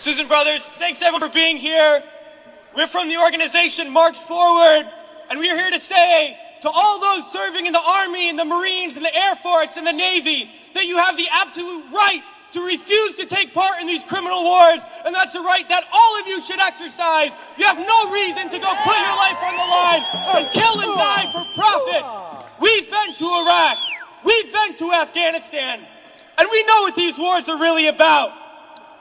Sisters and brothers, thanks everyone for being here. We're from the organization March Forward, and we're here to say to all those serving in the Army and the Marines and the Air Force and the Navy that you have the absolute right to refuse to take part in these criminal wars, and that's a right that all of you should exercise. You have no reason to go put your life on the line and kill and die for profit. We've been to Iraq, we've been to Afghanistan, and we know what these wars are really about.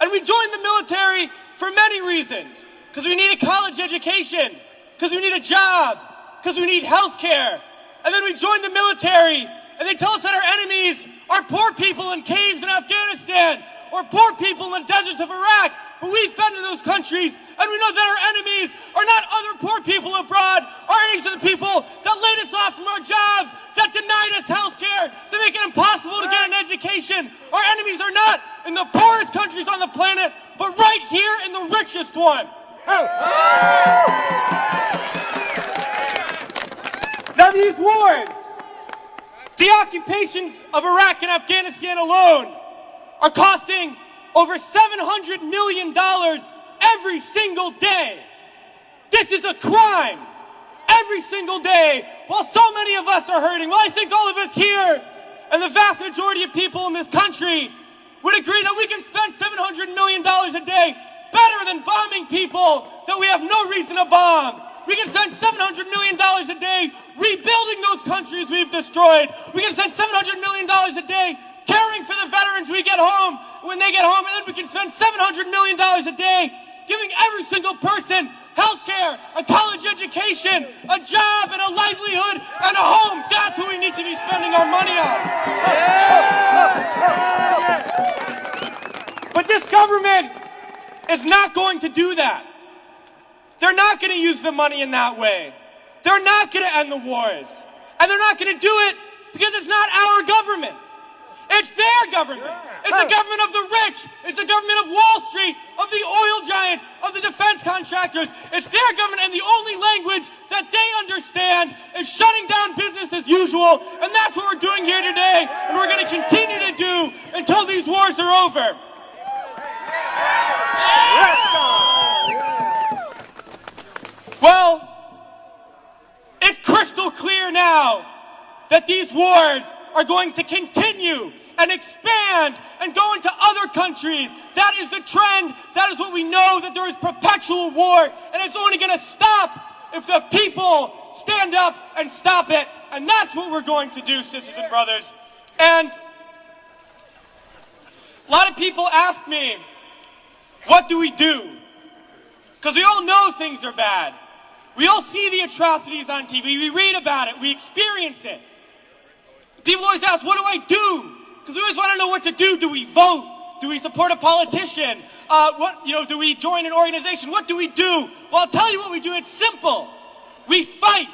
And we joined the military for many reasons. Because we need a college education, because we need a job, because we need health care. And then we joined the military, and they tell us that our enemies are poor people in caves in Afghanistan, or poor people in the deserts of Iraq. But we've been to those countries, and we know that our enemies are not other poor people abroad. Our enemies are the people that laid us off from our jobs, that denied us health care, that make it impossible to get an education. Our enemies are not in the poorest countries on the planet, but right here in the richest one. Now these wars, the occupations of Iraq and Afghanistan alone, are costing over $700 million every single day. This is a crime. Every single day, while so many of us are hurting. Well, I think all of us here, and the vast majority of people in this country, would agree that we can spend $700 million a day better than bombing people that we have no reason to bomb. We can spend $700 million a day rebuilding those countries we've destroyed. We can spend $700 million a day caring for the veterans we get home when they get home. And then we can spend $700 million a day giving every single person health care, a college education, a job, and a livelihood, and a home. That's what we need to be spending our money on. But this government is not going to do that. They're not going to use the money in that way. They're not going to end the wars. And they're not going to do it because it's not our government. It's their government. It's a government of the rich. It's a government of Wall Street, of the oil giants, of the defense contractors. It's their government, and the only language that they understand is shutting down business as usual. And that's what we're doing here today, and we're going to continue to do until these wars are over. Well, it's crystal clear now that these wars are going to continue and expand and go into other countries. That is the trend. That is what we know, that there is perpetual war, and it's only going to stop if the people stand up and stop it. And that's what we're going to do, sisters and brothers. And a lot of people ask me, what do we do? Because we all know things are bad. We all see the atrocities on TV. We read about it. We experience it. People always ask, what do I do? Because we always want to know what to do. Do we vote? Do we support a politician? Do we join an organization? What do we do? Well, I'll tell you what we do. It's simple. We fight.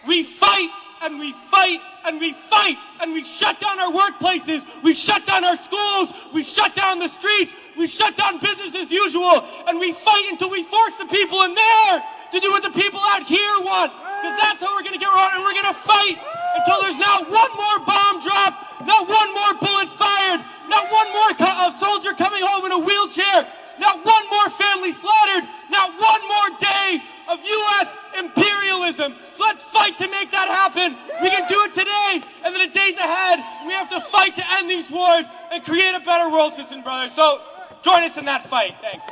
We fight and we fight and we fight, and we shut down our workplaces. We shut down our schools. We shut down the streets. We shut down business as usual. And we fight until we force the people in there to do what the people out here want. Because that's how we're going to get around, and we're going to fight until there's not one more bomb drop, not one more bullet fired, not one more soldier coming home in a wheelchair, not one more family slaughtered, not one more day of U.S. imperialism. So let's fight to make that happen. We can do it today and in the days ahead. We have to fight to end these wars and create a better world, sisters and brothers. So join us in that fight. Thanks.